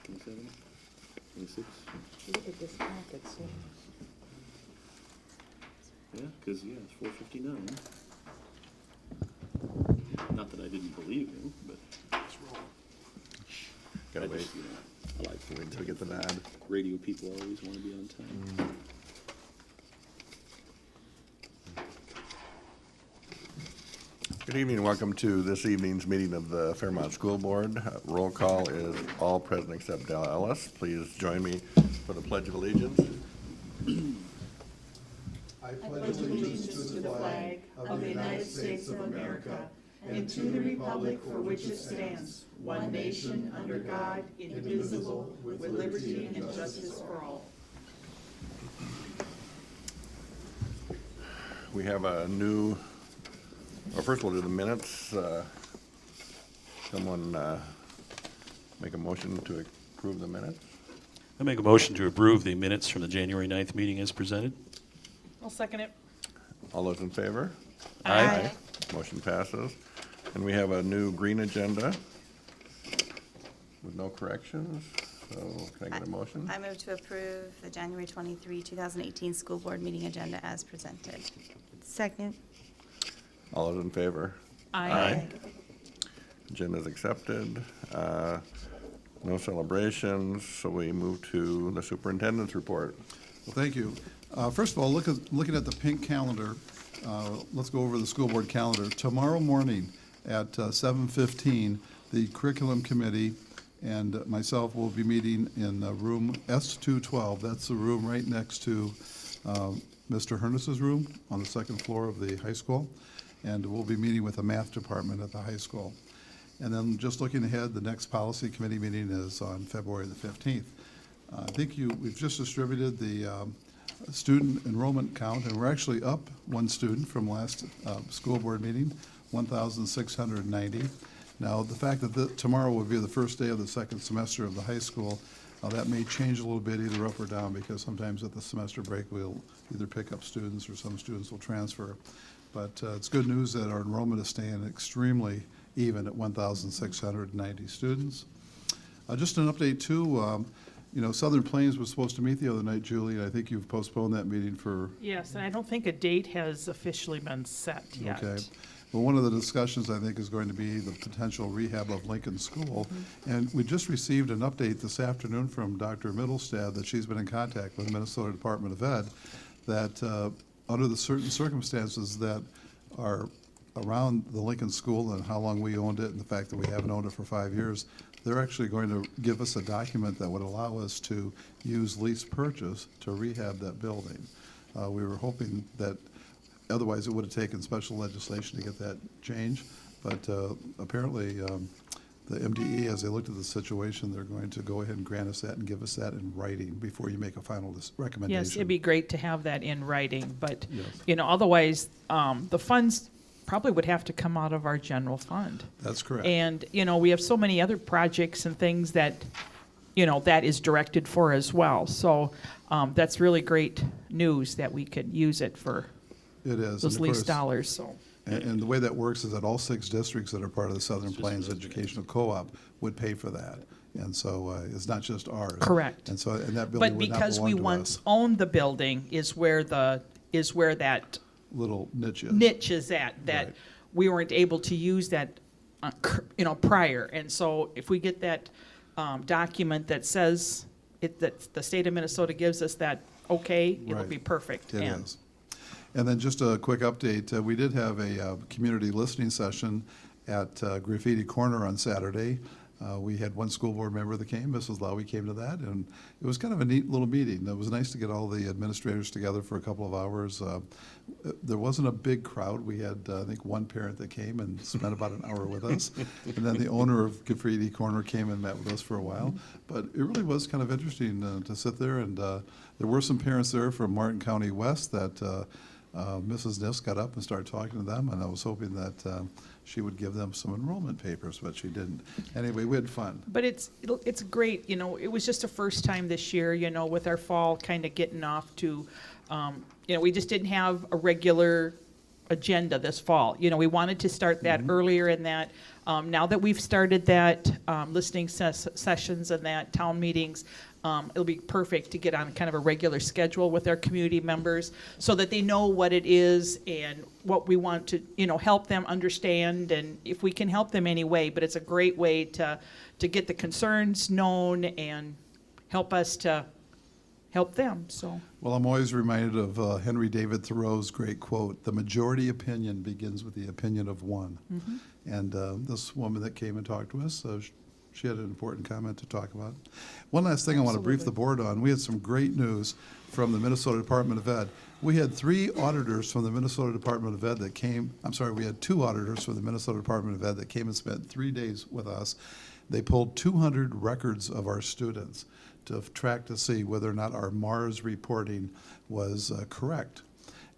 27, 26. Look at this packet, so. Yeah, because, yeah, it's 4:59. Not that I didn't believe you, but Gotta I wait. just, I like Wait until we get the nod. radio people always want to be on time. Good evening and welcome to this evening's meeting of the Fairmont School Board. Roll call is all present except Dell Ellis. Please join me for the Pledge of Allegiance. I pledge allegiance to the flag of the United States of America and to the republic for which it stands, one nation, under God, indivisible, with liberty and justice for all. We have a new, well, first we'll do the minutes. Someone make a motion to approve the minutes? I make a motion to approve the minutes from the January 9th meeting as presented. I'll second it. All those in favor? Aye. Motion passes. And we have a new green agenda with no corrections. So can I get a motion? I move to approve the January 23, 2018 school board meeting agenda as presented. Second. All those in favor? Aye. Agenda is accepted. No celebrations, so we move to the superintendent's report. Well, thank you. First of all, looking at the pink calendar, let's go over the school board calendar. Tomorrow morning at 7:15, the curriculum committee and myself will be meeting in room S212. That's the room right next to Mr. Hernus's room on the second floor of the high school. And we'll be meeting with the math department at the high school. And then just looking ahead, the next policy committee meeting is on February the 15th. I think we've just distributed the student enrollment count, and we're actually up one student from last school board meeting, 1,690. Now, the fact that tomorrow will be the first day of the second semester of the high school, that may change a little bit either up or down, because sometimes at the semester break we'll either pick up students or some students will transfer. But it's good news that our enrollment is staying extremely even at 1,690 students. Just an update too, Southern Plains was supposed to meet the other night, Julie, and I think you've postponed that meeting for. Yes, and I don't think a date has officially been set yet. Okay. Well, one of the discussions, I think, is going to be the potential rehab of Lincoln School. And we just received an update this afternoon from Dr. Middlestad that she's been in contact with the Minnesota Department of Ed, that under the certain circumstances that are around the Lincoln School and how long we owned it and the fact that we haven't owned it for 5 years, they're actually going to give us a document that would allow us to use lease purchase to rehab that building. We were hoping that otherwise it would have taken special legislation to get that change, but apparently the MDE, as they looked at the situation, they're going to go ahead and grant us that and give us that in writing before you make a final recommendation. Yes, it'd be great to have that in writing, but, Yes. Otherwise, the funds probably would have to come out of our general fund. That's correct. And, we have so many other projects and things that, that is directed for as well. So that's really great news that we could use it for It is. those And of lease course, dollars, so. And the way that works is that all 6 districts that are part of the Southern Plains Educational Co-op would pay for that. And so it's not just ours. Correct. And so, and that building But would not because we belong to once us. owned the building is where that Little niches. niche is at, that Right. we weren't able to use that, prior. And so if we get that document that says that the state of Minnesota gives us that, okay, it'll Right. be perfect. It And is. And then just a quick update, we did have a community listening session at Graffiti Corner on Saturday. We had one school board member that came, Mrs. Lowy came to that, and it was kind of a neat little meeting. It was nice to get all the administrators together for a couple of hours. There wasn't a big crowd. We had, I think, one parent that came and spent about an hour with us. And then the owner of Graffiti Corner came and met with us for a while. But it really was kind of interesting to sit there, and there were some parents there from Martin County West that Mrs. Niss got up and started talking to them, and I was hoping that she would give them some enrollment papers, but she didn't. Anyway, we had fun. But it's great, it was just a first time this year, with our fall kind of getting off to, we just didn't have a regular agenda this fall. You know, we wanted to start that earlier in that. Now that we've started that listening sessions and that town meetings, it'll be perfect to get on kind of a regular schedule with our community members so that they know what it is and what we want to, you know, help them understand, and if we can help them any way. But it's a great way to get the concerns known and help us to help them, so. Well, I'm always reminded of Henry David Thoreau's great quote, "The majority opinion begins with the opinion of one." And this woman that came and talked to us, she had an important comment to talk about. One last thing I want to brief the board on. We had some great news from the Minnesota Department of Ed. We had 3 auditors from the Minnesota Department of Ed that came, I'm sorry, we had 2 auditors from the Minnesota Department of Ed that came and spent 3 days with us. They pulled 200 records of our students to track to see whether or not our MARS reporting was correct.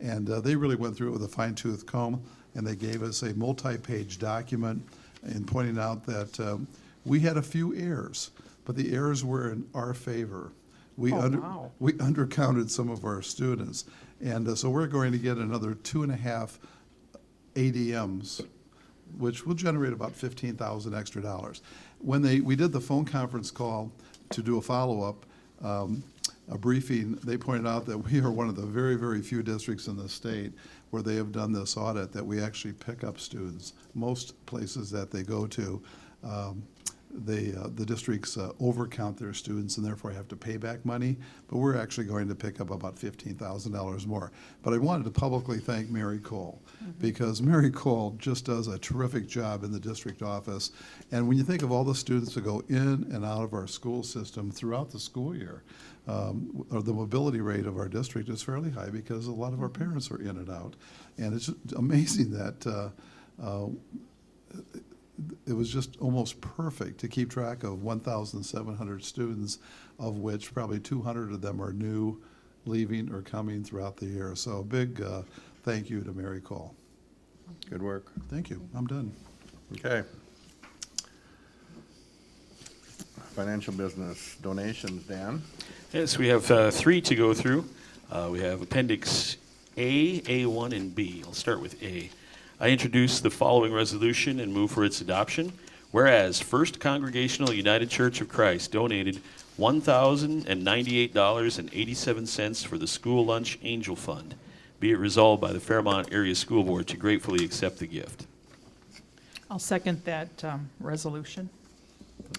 And they really went through it with a fine-tooth comb, and they gave us a multi-page document in pointing out that we had a few errors, but the errors were in our favor. We wow. we undercounted some of our students. And so we're going to get another 2.5 ADMs, which will generate about $15,000 extra dollars. When we did the phone conference call to do a follow-up, a briefing, they pointed out that we are one of the very, very few districts in the state where they have done this audit, that we actually pick up students. Most places that they go to, the districts overcount their students and therefore have to pay back money, but we're actually going to pick up about $15,000 more. But I wanted to publicly thank Mary Cole, because Mary Cole just does a terrific job in the district office. And when you think of all the students that go in and out of our school system throughout the school year, the mobility rate of our district is fairly high because a lot of our parents are in and out. And it's just amazing that it was just almost perfect to keep track of 1,700 students, of which probably 200 of them are new, leaving or coming throughout the year. So a big thank you to Mary Cole. Good work. Thank you. I'm done. Okay. Financial business donations, Dan? Yes, we have 3 to go through. We have Appendix A, A1, and B. I'll start with A. I introduce the following resolution and move for its adoption. Whereas First Congregational United Church of Christ donated $1,098.87 for the School Lunch Angel Fund. Be it resolved by the Fairmont Area School Board to gratefully accept the gift. I'll second that resolution.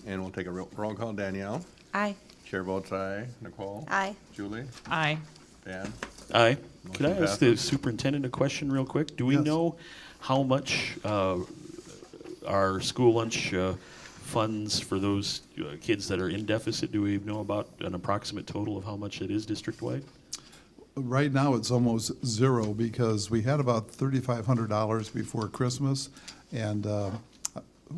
And we'll take a roll call. Danielle? Aye. Chair votes aye. Nicole? Aye. Julie? Aye. Dan? Aye. Could I Motion ask the passes. superintendent a question real quick? Do we Yes. know how much our school lunch funds for those kids that are in deficit? Do we know about an approximate total of how much it is district-wide? Right now, it's almost zero because we had about $3,500 before Christmas, and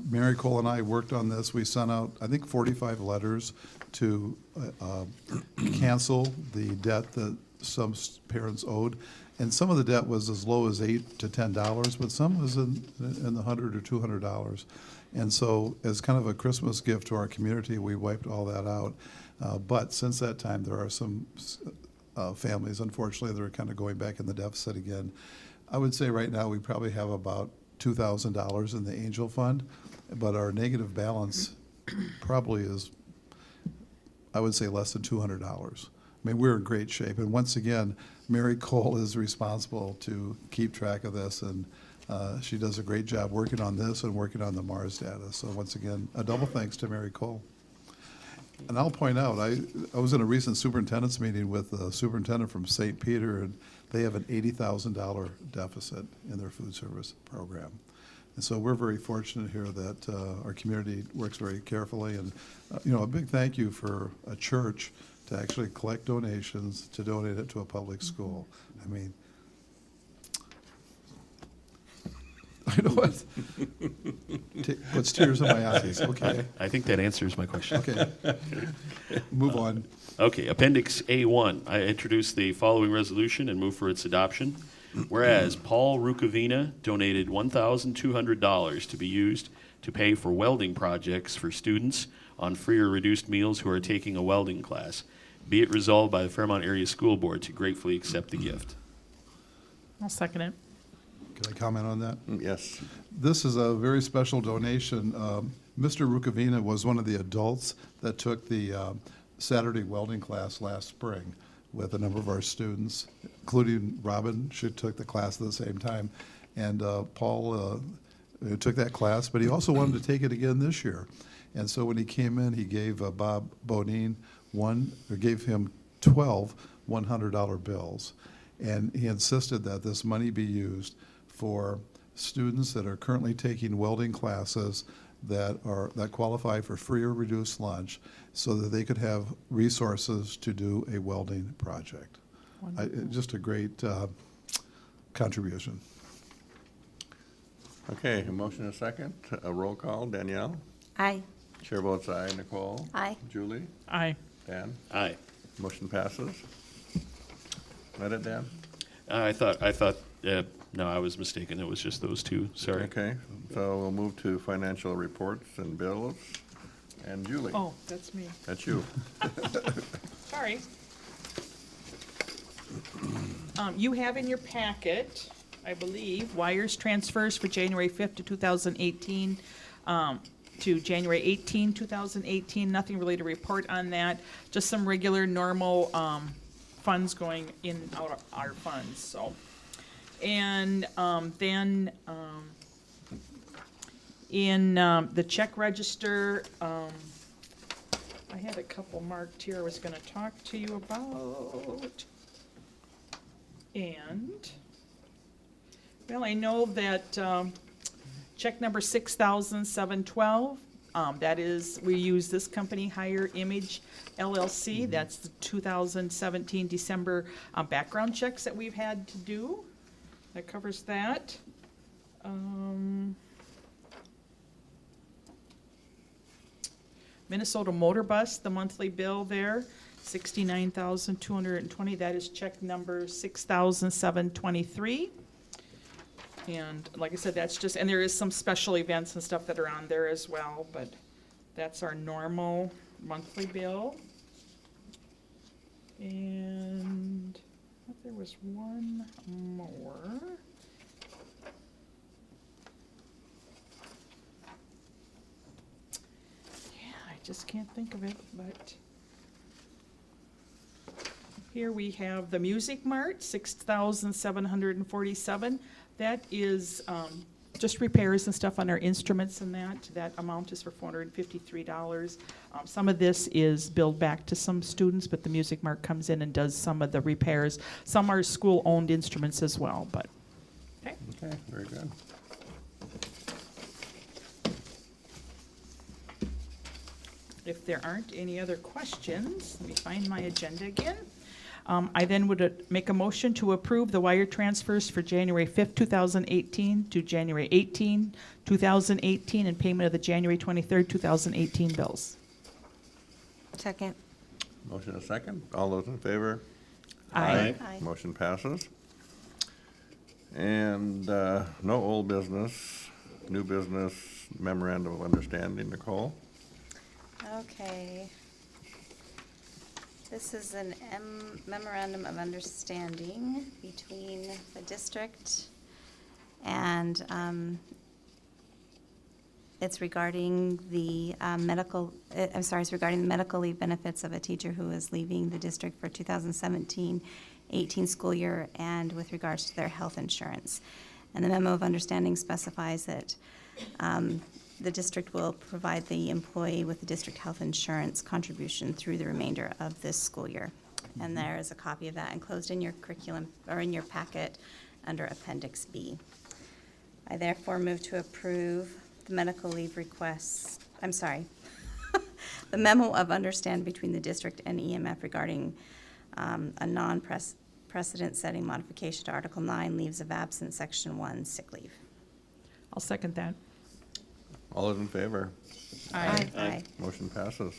Mary Cole and I worked on this. We sent out, I think, 45 letters to cancel the debt that some parents owed. And some of the debt was as low as $8 to $10, but some was in the $100 or $200. And so as kind of a Christmas gift to our community, we wiped all that out. But since that time, there are some families, unfortunately, that are kind of going back in the deficit again. I would say right now we probably have about $2,000 in the Angel Fund, but our negative balance probably is, I would say, less than $200. I mean, we're in great shape. And once again, Mary Cole is responsible to keep track of this, and she does a great job working on this and working on the MARS data. So once again, a double thanks to Mary Cole. And I'll point out, I was in a recent superintendent's meeting with the superintendent from St. Peter, and they have an $80,000 deficit in their food service program. And so we're very fortunate here that our community works very carefully. And, a big thank you for a church to actually collect donations to donate it to a public school. I mean, I know what. Puts tears in my eyes. Okay. I think that answers my question. Okay. Move on. Okay, Appendix A1, I introduce the following resolution and move for its adoption. Whereas Paul Rukavina donated $1,200 to be used to pay for welding projects for students on free or reduced meals who are taking a welding class. Be it resolved by the Fairmont Area School Board to gratefully accept the gift. I'll second it. Can I comment on that? Yes. This is a very special donation. Mr. Rukavina was one of the adults that took the Saturday welding class last spring with a number of our students, including Robin. She took the class at the same time. And Paul took that class, but he also wanted to take it again this year. And so when he came in, he gave Bob Bodine gave him 12 $100 bills. And he insisted that this money be used for students that are currently taking welding classes that qualify for free or reduced lunch, so that they could have resources to do a welding project. Just a great contribution. Okay, a motion and a second. A roll call. Danielle? Aye. Chair votes aye. Nicole? Aye. Julie? Aye. Dan? Aye. Motion passes. Read it, Dan? I thought, no, I was mistaken. It was just those two. Sorry. Okay, so we'll move to financial reports and bills. And Julie? Oh, that's me. That's you. Sorry. You have in your packet, I believe, wires transfers for January 5th to 2018, to January 18, 2018. Nothing really to report on that. Just some regular, normal funds going in and out of our funds, so. And then in the check register, I had a couple marked here I was gonna talk to you about. And, well, I know that check number 6,712, that is, we use this company, Higher Image LLC. That's the 2017 December background checks that we've had to do. That covers that. Minnesota Motor Bus, the monthly bill there, $69,220. That is check number 6,723. And like I said, that's just, and there is some special events and stuff that are on there as well, but that's our normal monthly bill. And I thought there was one more. Yeah, I just can't think of it, but here we have the Music Mart, 6,747. That is just repairs and stuff on our instruments and that. That amount is for $453. Some of this is billed back to some students, but the Music Mart comes in and does some of the repairs. Some are school-owned instruments as well, but, okay. Okay, very good. If there aren't any other questions, let me find my agenda again. I then would make a motion to approve the wire transfers for January 5th, 2018 to January 18, 2018, and payment of the January 23rd, 2018 bills. Second. Motion and a second. All those in favor? Aye. Aye. Motion passes. And no old business, new business, memorandum of understanding. Nicole? Okay. This is an memorandum of understanding between the district and it's regarding the it's regarding the medical leave benefits of a teacher who is leaving the district for 2017-18 school year and with regards to their health insurance. And the memo of understanding specifies that the district will provide the employee with the district health insurance contribution through the remainder of this school year. And there is a copy of that enclosed in your curriculum, or in your packet, under Appendix B. I therefore move to approve the medical leave requests, the memo of understand between the district and EMF regarding a non-precedent-setting modification to Article 9, leaves of absence, Section 1, sick leave. I'll second that. All those in favor? Aye. Aye. Motion passes.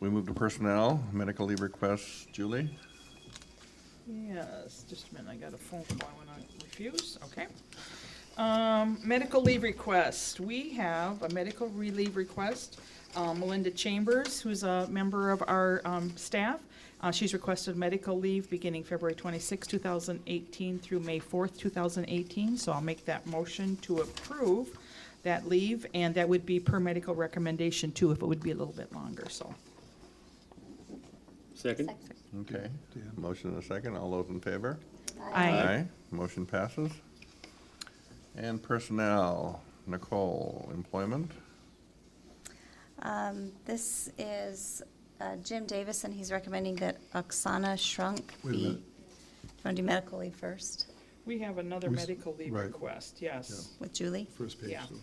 We move to personnel, medical leave requests. Julie? Yes, just a minute, I got a phone call, I want to refuse, okay. Medical leave request, we have a medical leave request. Melinda Chambers, who's a member of our staff, She's requested medical leave beginning February 26, 2018 through May 4th, 2018. So I'll make that motion to approve that leave, and that would be per medical recommendation too, if it would be a little bit longer, so. Second? Okay, motion and a second. All those in favor? Aye. Motion passes. And personnel, Nicole, employment. This is Jim Davison. He's recommending that Oksana Shrunk Wait a be. Do you minute. want to do medical leave first We have another We s- medical leave right. request, yes. with Julie? First page. Yeah. so.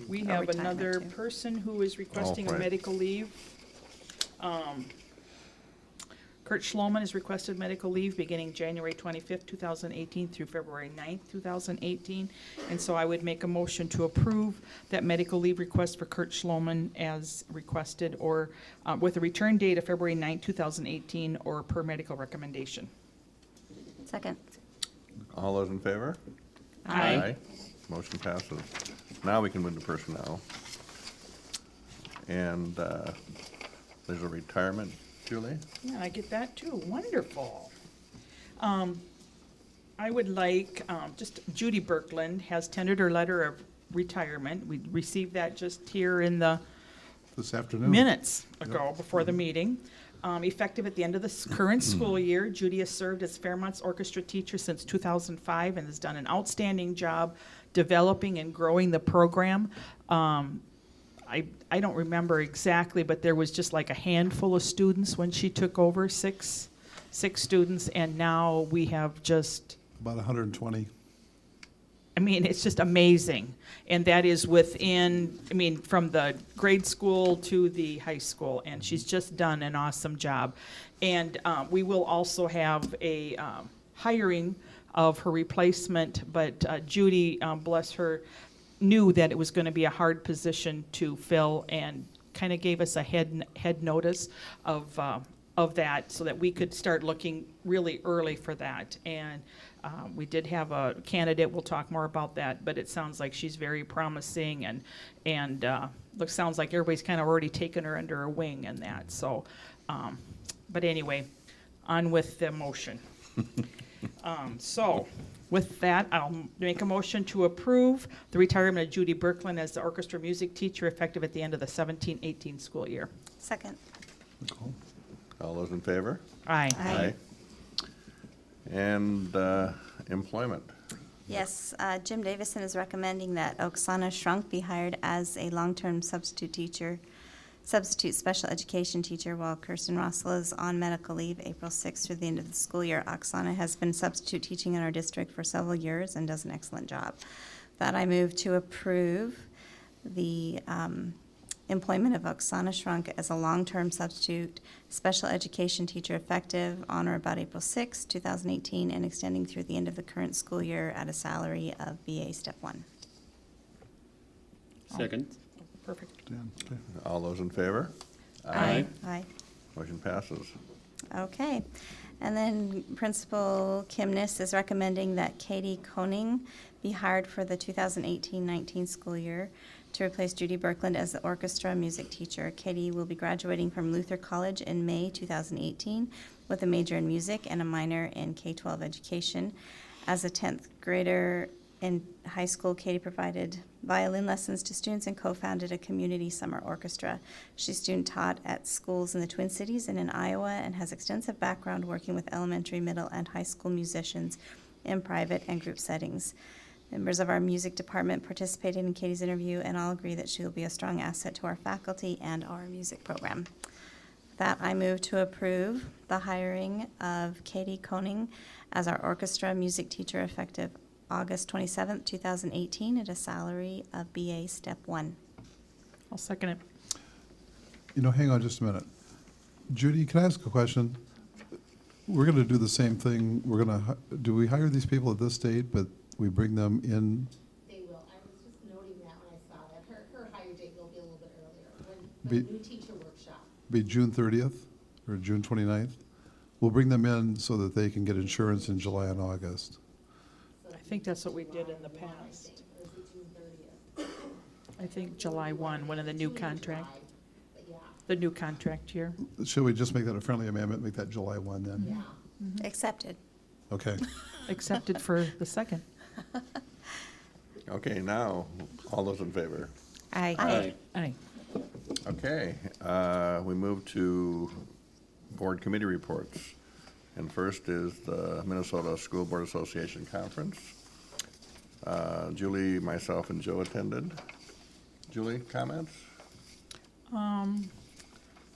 We Or have retirement, another too. person who is requesting a right. medical leave. Kurt Schloman has requested medical leave beginning January 25th, 2018 through February 9th, 2018. And so I would make a motion to approve that medical leave request for Kurt Schloman as requested, or with a return date of February 9th, 2018, or per medical recommendation. Second. All those in favor? Aye. Motion passes. Now we can move to personnel. And there's a retirement, Julie? Yeah, I get that too. Wonderful. I would like, just Judy Birkland has tendered her letter of retirement. We received that just here in the This afternoon. minutes ago before the meeting. Effective at the end of the current school year, Judy has served as Fairmont's orchestra teacher since 2005 and has done an outstanding job developing and growing the program. I don't remember exactly, but there was just like a handful of students when she took over, six students, and now we have just, About 120. I mean, it's just amazing. And that is within, I mean, from the grade school to the high school, and she's just done an awesome job. And we will also have a hiring of her replacement, but Judy, bless her, knew that it was going to be a hard position to fill and kind of gave us a head notice of that so that we could start looking really early for that. And we did have a candidate, we'll talk more about that, but it sounds like she's very promising, and sounds like everybody's kind of already taken her under her wing and that, so, but anyway, on with the motion. So, with that, I'll make a motion to approve the retirement of Judy Birkland as the orchestra music teacher effective at the end of the 17-18 school year. Second. Nicole? All those in favor? Aye. Aye. And employment. Yes, Jim Davison is recommending that Oksana Shrunk be hired as a long-term substitute special education teacher while Kirsten Rossel is on medical leave April 6th through the end of the school year. Oksana has been substitute teaching in our district for several years and does an excellent job. That I move to approve the employment of Oksana Shrunk as a long-term substitute special education teacher effective on or about April 6, 2018, and extending through the end of the current school year at a salary of BA Step 1. Second? Perfect. Dan? Okay. All those in favor? Aye. Aye. Motion passes. Okay. And then Principal Kim Niss is recommending that Katie Koning be hired for the 2018-19 school year to replace Judy Birkland as the orchestra music teacher. Katie will be graduating from Luther College in May 2018 with a major in music and a minor in K-12 education. As a 10th grader in high school, Katie provided violin lessons to students and co-founded a community summer orchestra. She's student taught at schools in the Twin Cities and in Iowa and has extensive background working with elementary, middle, and high school musicians in private and group settings. Members of our music department participated in Katie's interview and all agree that she will be a strong asset to our faculty and our music program. That I move to approve the hiring of Katie Koning as our orchestra music teacher effective August 27th, 2018, at a salary of BA Step 1. I'll second it. You know, hang on just a minute. Judy, can I ask a question? We're going to do the same thing. Do we hire these people at this date, but we bring them in? They will. I was just noting that when I saw that. Her hire date will be a little bit earlier, when the new teacher workshop. Be June 30th or June 29th? We'll bring them in so that they can get insurance in July and August. I think that's what we did in the past. Or is it June 30th? I think July 1, one of the new contract. But yeah. The new contract year. Should we just make that a friendly amendment, make that July 1 then? Yeah. Accepted. Okay. Accepted for the second. Okay, now, all those in favor? Aye. Aye. Aye. Okay, we move to board committee reports. And first is the Minnesota School Board Association Conference. Julie, myself, and Joe attended. Julie, comments?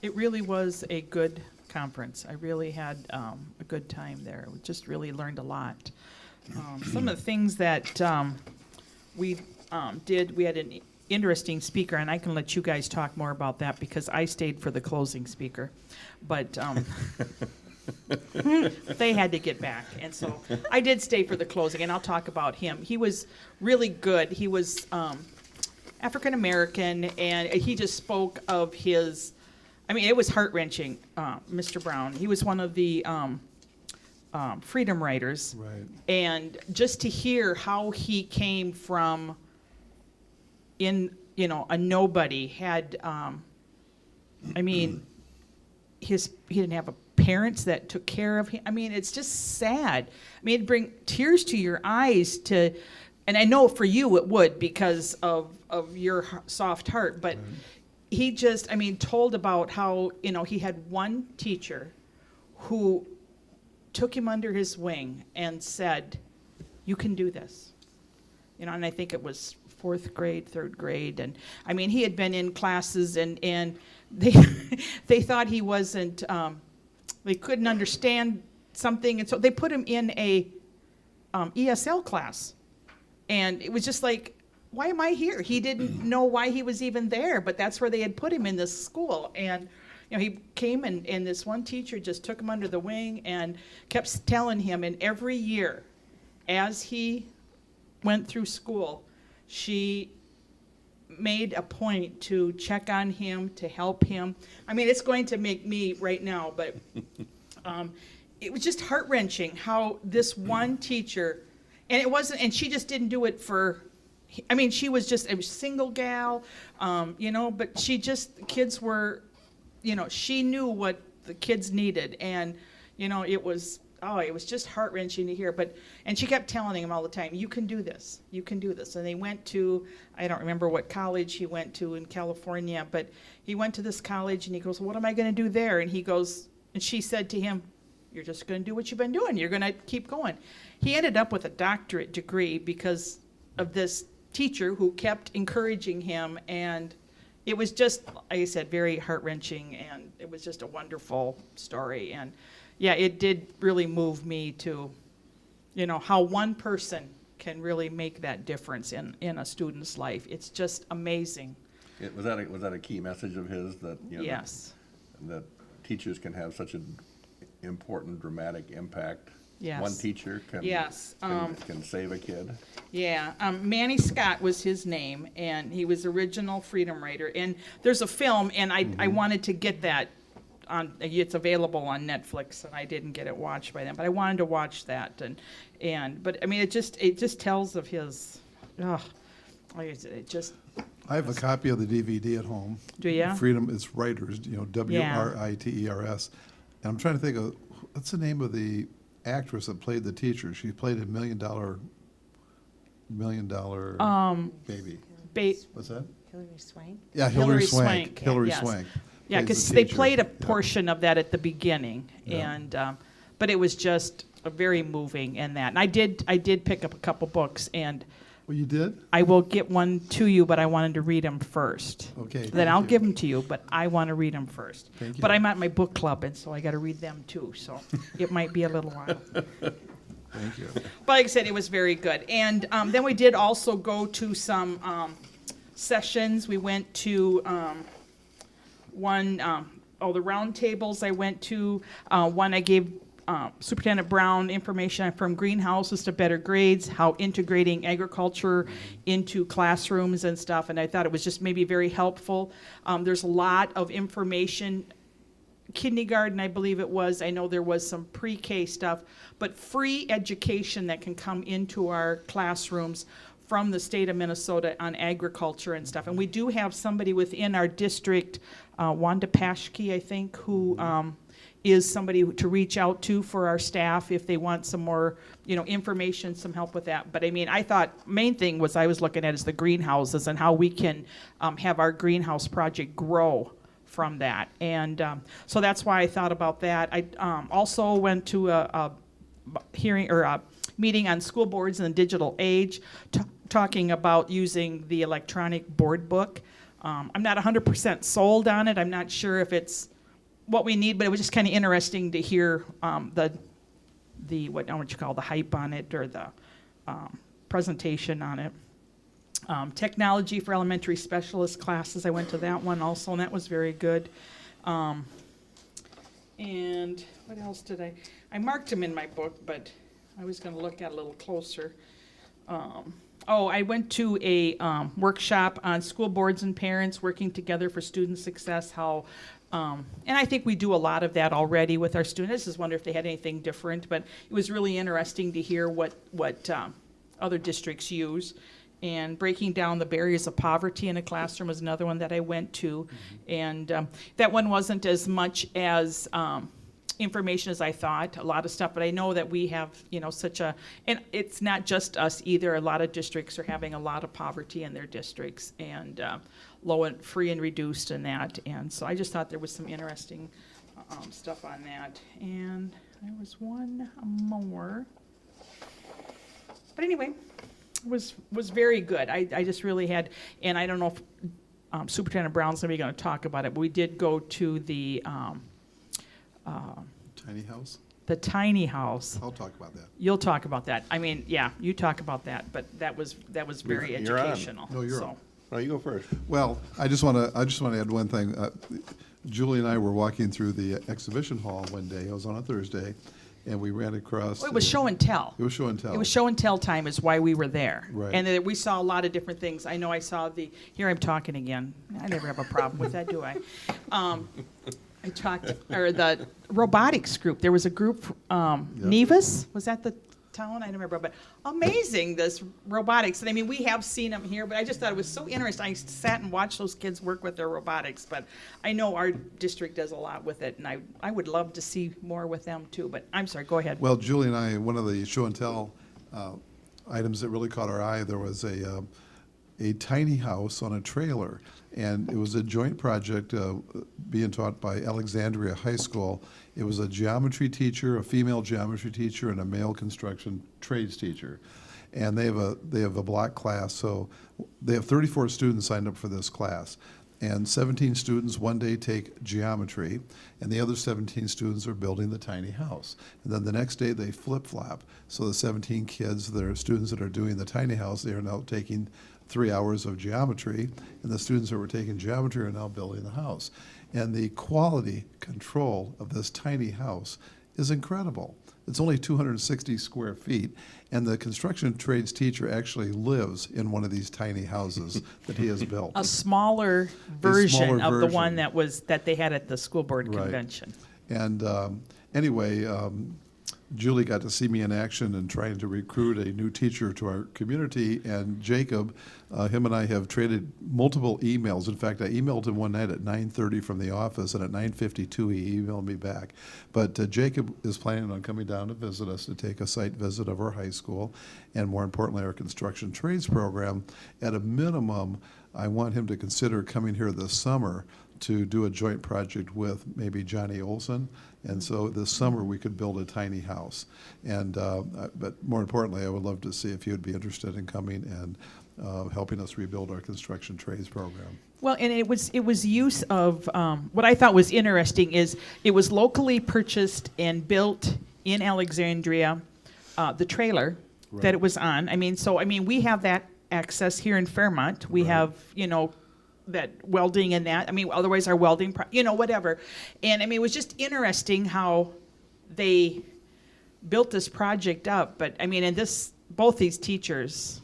It really was a good conference. I really had a good time there. We just really learned a lot. Some of the things that we did, we had an interesting speaker, and I can let you guys talk more about that because I stayed for the closing speaker. But they had to get back, and so I did stay for the closing, and I'll talk about him. He was really good. He was African American, and he just spoke of his. I mean, it was heart-wrenching, Mr. Brown. He was one of the freedom riders. Right. And just to hear how he came from a nobody, had, I mean, he didn't have parents that took care of him. I mean, it's just sad. I mean, it'd bring tears to your eyes and I know for you it would because of your soft heart, but he just, I mean, told about how, he had one teacher who took him under his wing and said, you can do this. And I think it was 4th grade, 3rd grade. And I mean, he had been in classes and they, they thought he wasn't, they couldn't understand something. And so they put him in a ESL class. And it was just like, why am I here? He didn't know why he was even there, but that's where they had put him in this school. And he came and this one teacher just took him under the wing and kept telling him, and every year as he went through school, she made a point to check on him, to help him. I mean, it's going to make me right now, but it was just heart-wrenching how this one teacher, and she just didn't do it for, I mean, she was just a single gal, but kids were, she knew what the kids needed. And, it was just heart-wrenching to hear. And she kept telling him all the time, you can do this, you can do this. And they went to, I don't remember what college he went to in California, but he went to this college and he goes, what am I going to do there? And he goes, and she said to him, you're just going to do what you've been doing. You're going to keep going. He ended up with a doctorate degree because of this teacher who kept encouraging him, and it was just, like I said, very heart-wrenching, and it was just a wonderful story. And yeah, it did really move me to, how one person can really make that difference in a student's life. It's just amazing. Was that a key message of his that, Yes. that teachers can have such an important, dramatic impact? Yes. One teacher can, Yes. can save a kid? Yeah. Manny Scott was his name, and he was original freedom rider. And there's a film, and I wanted to get that on. It's available on Netflix, and I didn't get it watched by them, but I wanted to watch that. But I mean, it just tells of his. It just. I have a copy of the DVD at home. Do ya? Freedom, it's Writers, WRITERS. And I'm trying to think of, what's the name of the actress that played the teacher? She played a $1 million baby. What's that? Hillary Swank. Yeah, Hillary Swank. Hillary yes. Swank. Yeah, plays because the they teacher. played a Yeah. portion of that at the beginning, Yeah. and but it was just very moving in that. And I did pick up a couple books, and Well, you did? I will get one to you, but I wanted to read them first. Okay. Then thank I'll you. give them to you, but I want to read them first. Thank you. But I'm at my book club, and so I got to read them too. So it might be a little while. Thank you. But like I said, it was very good. And then we did also go to some sessions. We went to the round tables I went to. One I gave Superintendent Brown information from greenhouses to better grades, how integrating agriculture into classrooms and stuff. And I thought it was just maybe very helpful. There's a lot of information. Kindergarten, I believe it was. I know there was some pre-K stuff, but free education that can come into our classrooms from the state of Minnesota on agriculture and stuff. And we do have somebody within our district, Wanda Paschke, I think, who is somebody to reach out to for our staff if they want some more, information, some help with that. But I mean, I thought main thing was I was looking at is the greenhouses and how we can have our greenhouse project grow from that. And so that's why I thought about that. I also went to a hearing or a meeting on school boards in the digital age, talking about using the electronic board book. I'm not 100% sold on it. I'm not sure if it's what we need, but it was just kind of interesting to hear what you call the hype on it or the presentation on it. Technology for elementary specialist classes, I went to that one also, and that was very good. And what else did I marked them in my book, but I was going to look at it a little closer. I went to a workshop on school boards and parents working together for student success, and I think we do a lot of that already with our students. I just wonder if they had anything different, but it was really interesting to hear what other districts use. And breaking down the barriers of poverty in a classroom was another one that I went to. And that one wasn't as much as information as I thought, a lot of stuff, but I know that we have, and it's not just us either. A lot of districts are having a lot of poverty in their districts, and low and free and reduced and that. And so I just thought there was some interesting stuff on that. And there was one more. But anyway, was very good. I just really had, and I don't know if Superintendent Brown's going to talk about it, but we did go to the Tiny house? the tiny house. I'll talk about that. You'll talk about that. I mean, yeah, you talk about that, but that was very You're on. educational. No, you're so. on. No, you go first. Well, I just want to add one thing. Julie and I were walking through the exhibition hall one day. It was on a Thursday, and we ran across. Well, it was show and tell. It was show and tell. It was show and tell time is why we were there. Right. And we saw a lot of different things. I know I saw here I'm talking again. I never have a problem with that, do I? I talked, or the robotics group. There was a group, Nevis, was that the town? I don't remember, but amazing, this robotics. And I mean, we have seen them here, but I just thought it was so interesting. I sat and watched those kids work with their robotics, but I know our district does a lot with it, and I would love to see more with them too, but I'm sorry, go ahead. Well, Julie and I, one of the show and tell items that really caught our eye, there was a tiny house on a trailer, and it was a joint project being taught by Alexandria High School. It was a geometry teacher, a female geometry teacher, and a male construction trades teacher. And they have a block class, so they have 34 students signed up for this class. And 17 students one day take geometry, and the other 17 students are building the tiny house. And then the next day they flip-flop. So the 17 kids that are students that are doing the tiny house, they are now taking 3 hours of geometry, and the students that were taking geometry are now building the house. And the quality control of this tiny house is incredible. It's only 260 square feet, and the construction trades teacher actually lives in one of these tiny houses that he has built. A smaller version of the version. one that they had at the school board Right. convention. And anyway, Julie got to see me in action and trying to recruit a new teacher to our community. And Jacob, him and I have traded multiple emails. In fact, I emailed him one night at 9:30 from the office, and at 9:52 he emailed me back. But Jacob is planning on coming down to visit us to take a site visit of our high school, and more importantly, our construction trades program. At a minimum, I want him to consider coming here this summer to do a joint project with maybe Johnny Olson. And so this summer we could build a tiny house. And but more importantly, I would love to see if he would be interested in coming and helping us rebuild our construction trades program. Well, and it was use of what I thought was interesting is it was locally purchased and built in Alexandria, the trailer Right. that it was on. I mean, we have that access here in Fairmont. We Right. have, that welding and that. I mean, otherwise our welding, whatever. And I mean, it was just interesting how they built this project up. But I mean, both these teachers,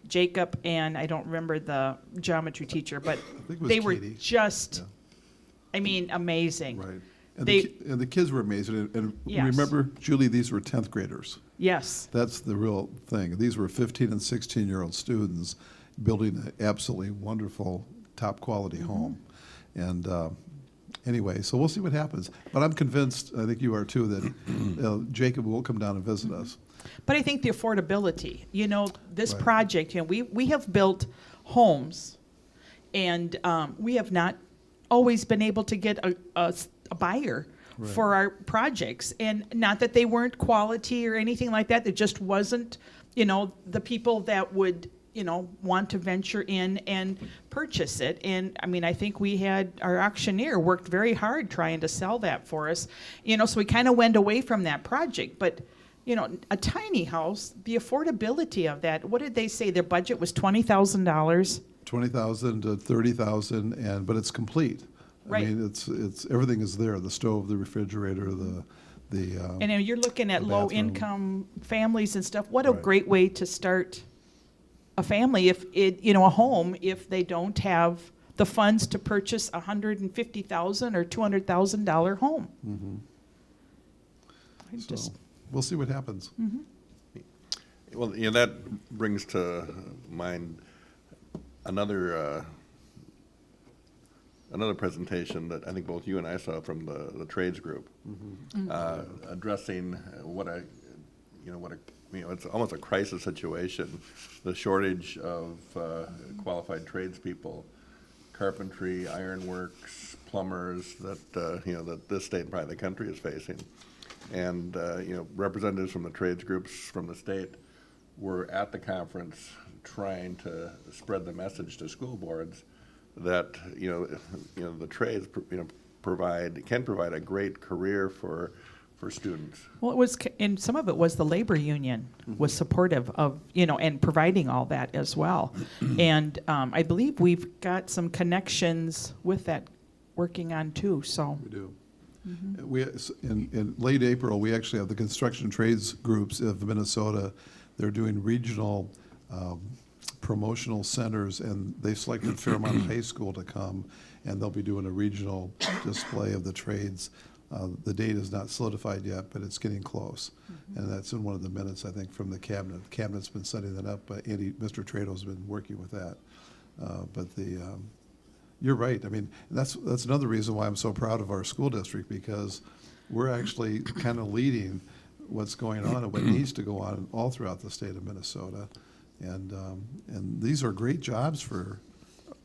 Jacob and I don't remember the geometry teacher, but think it was they were Katie. just, Yeah. I mean, amazing. Right. And They- and the kids were amazing. And Yes. remember, Julie, these were 10th graders. Yes. That's the real thing. These were 15 and 16-year-old students building an absolutely wonderful, top-quality home. And anyway, so we'll see what happens. But I'm convinced, I think you are too, that Jacob will come down and visit us. But I think the affordability, this Right. project, we have built homes, and we have not always been able to get a buyer Right. for our projects. And not that they weren't quality or anything like that, there just wasn't, the people that would, want to venture in and purchase it. And I mean, I think we had, our auctioneer worked very hard trying to sell that for us, so we kind of went away from that project. But a tiny house, the affordability of that, what did they say? Their budget was $20,000? 20,000 to 30,000, but it's complete. Right. I mean, it's everything is there: the stove, the refrigerator, the. And then you're looking at the bathroom. low-income families and stuff. What a Right. great way to start a family, if a home, if they don't have the funds to purchase a $150,000 or $200,000 home. I So just- we'll see what happens. Well, that brings to mind another presentation that I think both you and I saw from the trades group, addressing it's almost a crisis situation, the shortage of qualified tradespeople, carpentry, ironworks, plumbers that this state and probably the country is facing. And, representatives from the trades groups from the state were at the conference trying to spread the message to school boards that, the trades, can provide a great career for students. Well, it was, and some of it was the labor union was supportive of, and providing all that as well. And I believe we've got some connections with that working on too, so. We do. In late April, we actually have the construction trades groups of Minnesota. They're doing regional promotional centers, and they selected Fairmont High School to come, and they'll be doing a regional display of the trades. The date is not solidified yet, but it's getting close. And that's in one of the minutes, I think, from the cabinet. The cabinet's been setting that up, but Mr. Trado's been working with that. You're right. I mean, that's another reason why I'm so proud of our school district, because we're actually kind of leading what's going on and what needs to go on all throughout the state of Minnesota. And these are great jobs for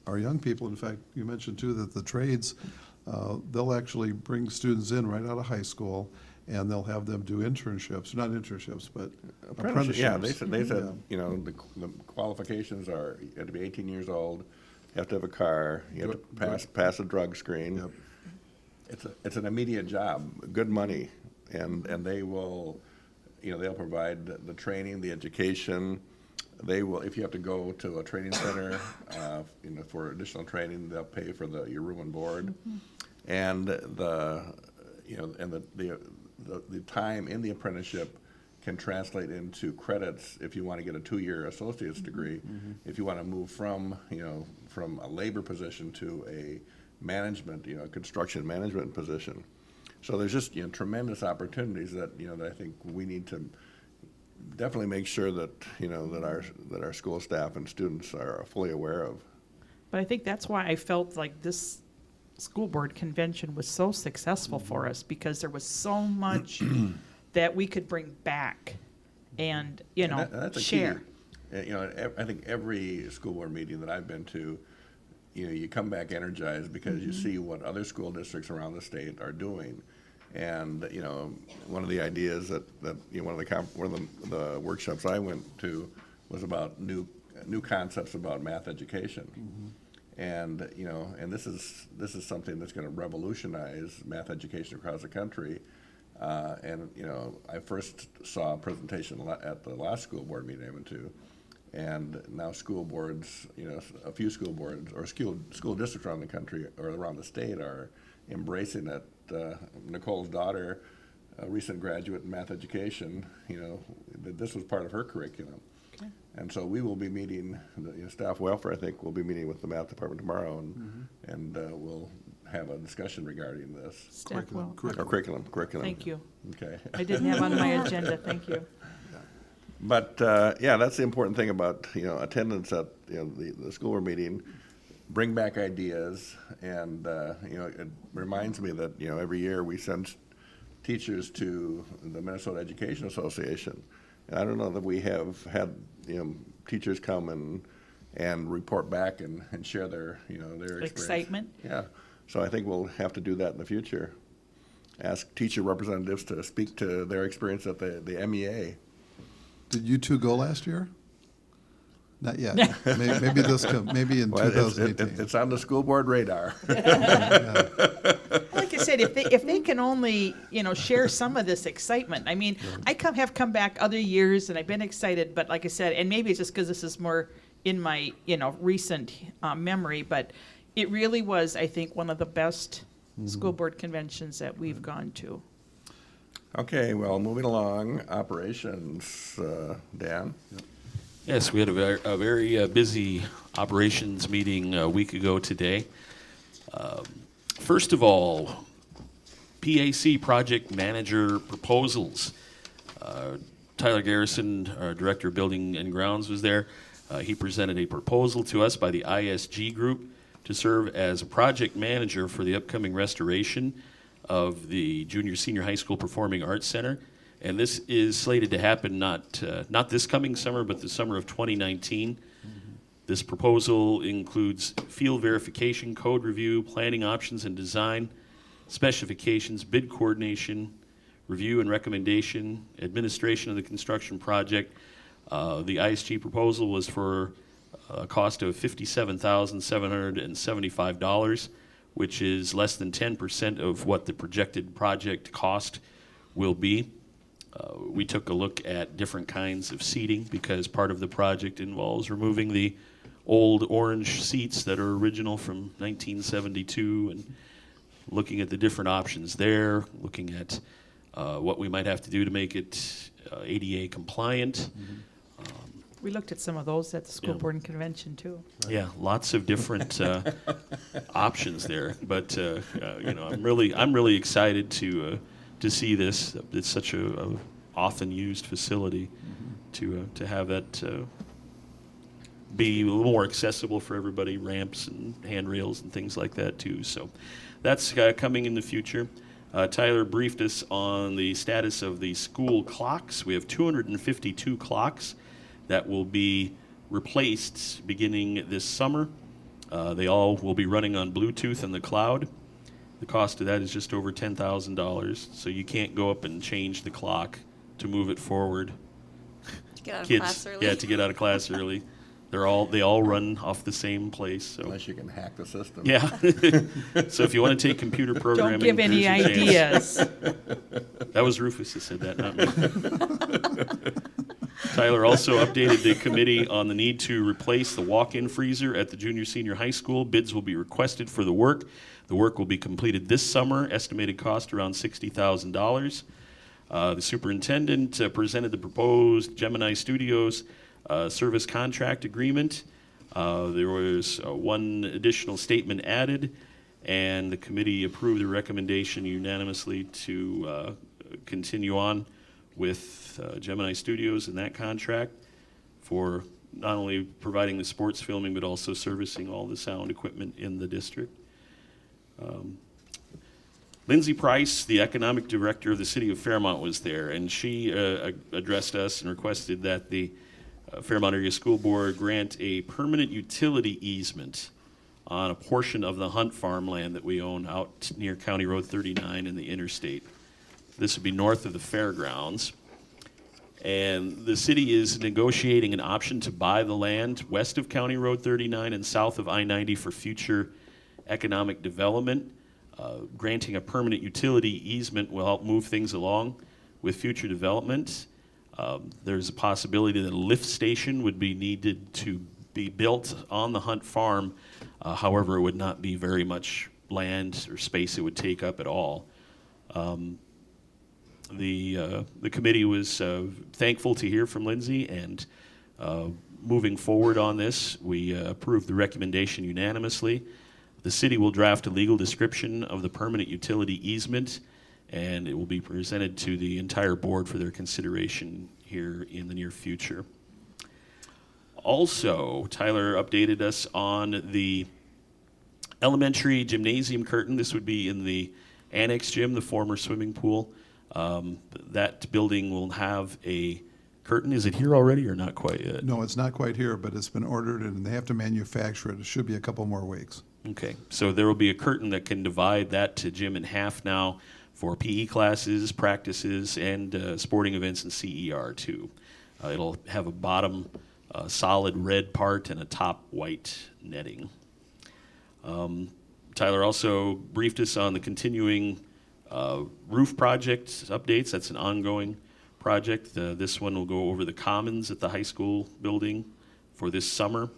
our young people. In fact, you mentioned too that the trades, they'll actually bring students in right out of high school, and they'll have them do internships, not internships, but apprenticeships. Yeah, they said, the qualifications are, you have to be 18 years old, you have to have a car, you have to pass a drug screen. Yep. It's an immediate job, good money, and they will, they'll provide the training, the education. They will, if you have to go to a training center, for additional training, they'll pay for your room and board. And the time in the apprenticeship can translate into credits if you want to get a 2-year associate's degree. If you want to move from a labor position to a management, construction management position. So there's just, tremendous opportunities that I think we need to definitely make sure that, that our school staff and students are fully aware of. But I think that's why I felt like this school board convention was so successful for us, because there was so much that we could bring back and, That's a share. Key. I think every school board meeting that I've been to, you come back energized because you see what other school districts around the state are doing. And, one of the ideas that one of the workshops I went to was about new concepts about math education. And, and this is something that's going to revolutionize math education across the country. And, I first saw a presentation at the last school board meeting I went to. And now school boards, a few school boards or school districts around the country or around the state are embracing it. Nicole's daughter, a recent graduate in math education, this was part of her curriculum. Okay. And so we will be meeting, staff welfare, I think, will be meeting with the math department tomorrow, and we'll have a discussion regarding this. Staff will. Or curriculum. Thank you. Okay. I didn't have on my agenda, thank you. But, yeah, that's the important thing about, attendance at, the school board meeting. Bring back ideas, and, it reminds me that, every year we send teachers to the Minnesota Education Association. And I don't know that we have had, teachers come and report back and share their, their experience. Excitement? Yeah, so I think we'll have to do that in the future. Ask teacher representatives to speak to their experience at the MEA. Did you two go last year? Not yet. Maybe maybe in Well, 2018. it's on the school board radar. Like I said, if they can only, share some of this excitement. I mean, have come back other years and I've been excited, but like I said, and maybe it's just because this is more in my, recent memory, but it really was, I think, one of the best school board conventions that we've gone to. Okay, well, moving along, operations, Dan? Yes, we had a very busy operations meeting a week ago today. First of all, PAC project manager proposals. Tyler Garrison, our Director of Building and Grounds, was there. He presented a proposal to us by the ISG group to serve as a project manager for the upcoming restoration of the Junior Senior High School Performing Arts Center. And this is slated to happen not this coming summer, but the summer of 2019. This proposal includes field verification, code review, planning options and design, specifications, bid coordination, review and recommendation, administration of the construction project. The ISG proposal was for a cost of $57,775, which is less than 10% of what the projected project cost will be. We took a look at different kinds of seating because part of the project involves removing the old orange seats that are original from 1972 and looking at the different options there, looking at what we might have to do to make it ADA compliant. We looked at some of those at the school Yeah. board and convention too. Yeah, lots of different options there, but I'm really excited to see this. It's such a often used facility to have that be a little more accessible for everybody, ramps and handrails and things like that too. So that's coming in the future. Tyler briefed us on the status of the school clocks. We have 252 clocks that will be replaced beginning this summer. They all will be running on Bluetooth in the cloud. The cost of that is just over $10,000, so you can't go up and change the clock to move it forward. To get out of Kids, class early. yeah, to get out of class early. They all run off the same place. So Unless you can hack the system. yeah. So if you want to take computer programming, Don't give any here's your chance. ideas. That was Rufus that said that, not me. Tyler also updated the committee on the need to replace the walk-in freezer at the junior senior high school. Bids will be requested for the work. The work will be completed this summer, estimated cost around $60,000. The superintendent presented the proposed Gemini Studios service contract agreement. There was one additional statement added, and the committee approved the recommendation unanimously to continue on with Gemini Studios in that contract for not only providing the sports filming, but also servicing all the sound equipment in the district. Lindsay Price, the economic director of the city of Fairmont, was there, and she addressed us and requested that the Fairmont Area School Board grant a permanent utility easement on a portion of the Hunt farmland that we own out near County Road 39 and the interstate. This would be north of the fairgrounds. And the city is negotiating an option to buy the land west of County Road 39 and south of I-90 for future economic development. Granting a permanent utility easement will help move things along with future development. There's a possibility that a lift station would be needed to be built on the Hunt farm. However, it would not be very much land or space it would take up at all. The committee was thankful to hear from Lindsay, and moving forward on this, we approved the recommendation unanimously. The city will draft a legal description of the permanent utility easement, and it will be presented to the entire board for their consideration here in the near future. Also, Tyler updated us on the elementary gymnasium curtain. This would be in the annex gym, the former swimming pool. That building will have a curtain. Is it here already or not quite yet? No, it's not quite here, but it's been ordered and they have to manufacture it. It should be a couple more weeks. Okay, so there will be a curtain that can divide that to gym in half now for PE classes, practices, and sporting events and CER too. It'll have a bottom solid red part and a top white netting. Tyler also briefed us on the continuing roof project updates. That's an ongoing project. This one will go over the commons at the high school building for this summer.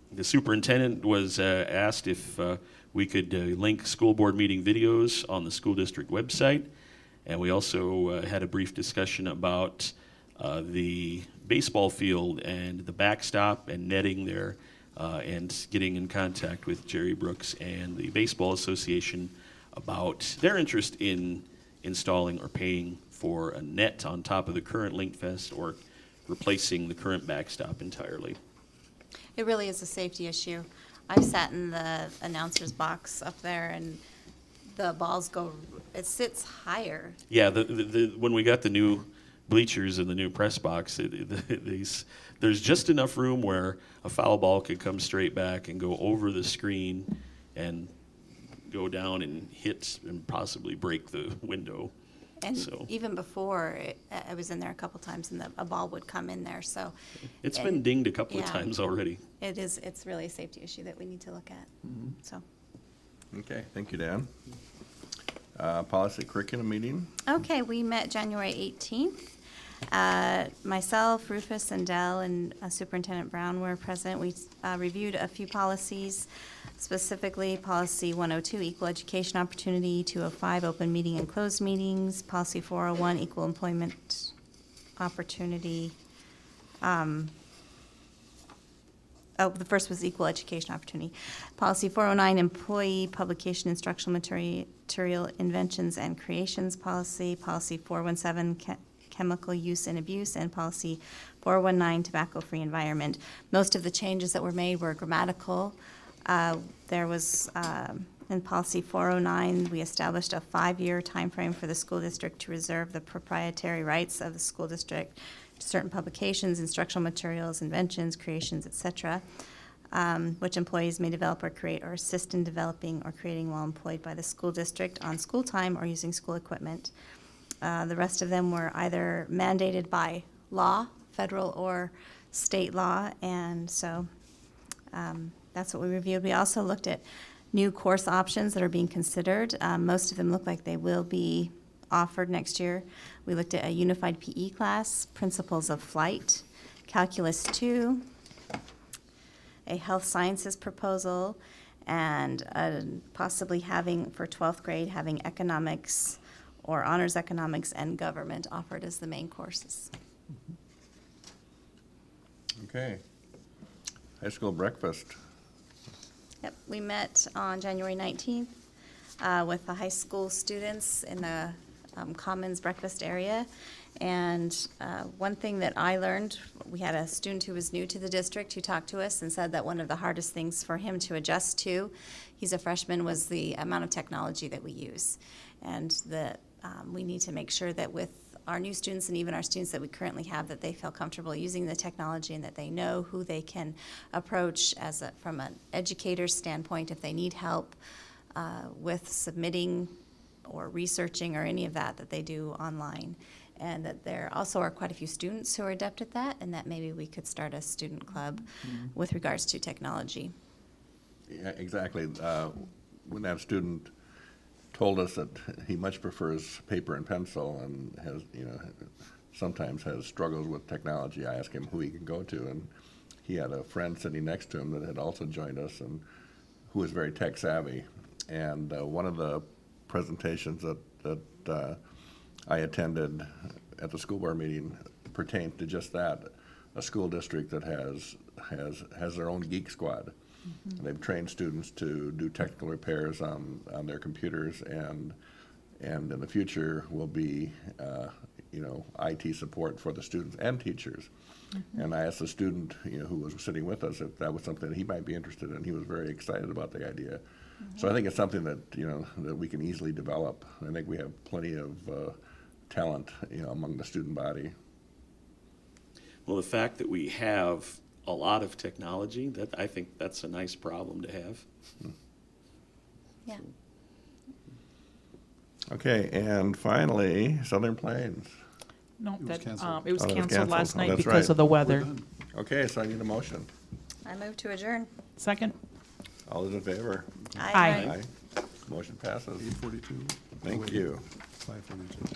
The superintendent was asked if we could link school board meeting videos on the school district website. And we also had a brief discussion about the baseball field and the backstop and netting there, and getting in contact with Jerry Brooks and the Baseball Association about their interest in installing or paying for a net on top of the current Link Fest or replacing the current backstop entirely. It really is a safety issue. I've sat in the announcer's box up there and the balls it sits higher. Yeah, when we got the new bleachers and the new press box, there's just enough room where a foul ball could come straight back and go over the screen and go down and hit and possibly break the window. And So even before, I was in there a couple times and a ball would come in there, so. it's been dinged a couple of Yeah. times already. It's really a safety issue that we need to look at, so. Okay, thank you, Dan. Policy curriculum meeting. Okay, we met January 18th. Myself, Rufus, and Dell, and Superintendent Brown were present. We reviewed a few policies, specifically Policy 102, Equal Education Opportunity, 205, Open Meeting and Closed Meetings, Policy 401, Equal Employment Opportunity. The first was Equal Education Opportunity. Policy 409, Employee Publication Instructional Material Inventions and Creations Policy. Policy 417, Chemical Use and Abuse, and Policy 419, Tobacco-Free Environment. Most of the changes that were made were grammatical. There was, in Policy 409, we established a 5-year timeframe for the school district to reserve the proprietary rights of the school district to certain publications, instructional materials, inventions, creations, etc., which employees may develop or create or assist in developing or creating while employed by the school district on school time or using school equipment. The rest of them were either mandated by law, federal or state law, and so that's what we reviewed. We also looked at new course options that are being considered. Most of them look like they will be offered next year. We looked at a unified PE class, Principles of Flight, Calculus 2, a health sciences proposal, and possibly having, for 12th grade, having economics or honors economics and government offered as the main courses. Okay. High school breakfast. Yep, we met on January 19th with the high school students in the Commons breakfast area. And one thing that I learned, we had a student who was new to the district who talked to us and said that one of the hardest things for him to adjust to, he's a freshman, was the amount of technology that we use. And that we need to make sure that with our new students and even our students that we currently have, that they feel comfortable using the technology and that they know who they can approach from an educator's standpoint if they need help with submitting or researching or any of that they do online. And that there also are quite a few students who are adept at that, and that maybe we could start a student club with regards to technology. Yeah, exactly. When that student told us that he much prefers paper and pencil and has, sometimes has struggles with technology, I asked him who he could go to, and he had a friend sitting next to him that had also joined us and who was very tech savvy. And one of the presentations that I attended at the school board meeting pertained to just that, a school district that has their own geek squad. They've trained students to do technical repairs on their computers, and in the future will be, IT support for the students and teachers. And I asked the student, who was sitting with us, if that was something he might be interested in. He was very excited about the idea. So I think it's something that, that we can easily develop. I think we have plenty of talent, among the student body. Well, the fact that we have a lot of technology, I think that's a nice problem to have. Yeah. Okay, and finally, Southern Plains. No, was that, canceled. it was Oh, it was canceled last canceled. Oh, night that's because right. of the We're weather. done. Okay, so I need a motion. I move to adjourn. Second? All those in favor? Aye. Motion passes. 8:42. Thank you. 5:42.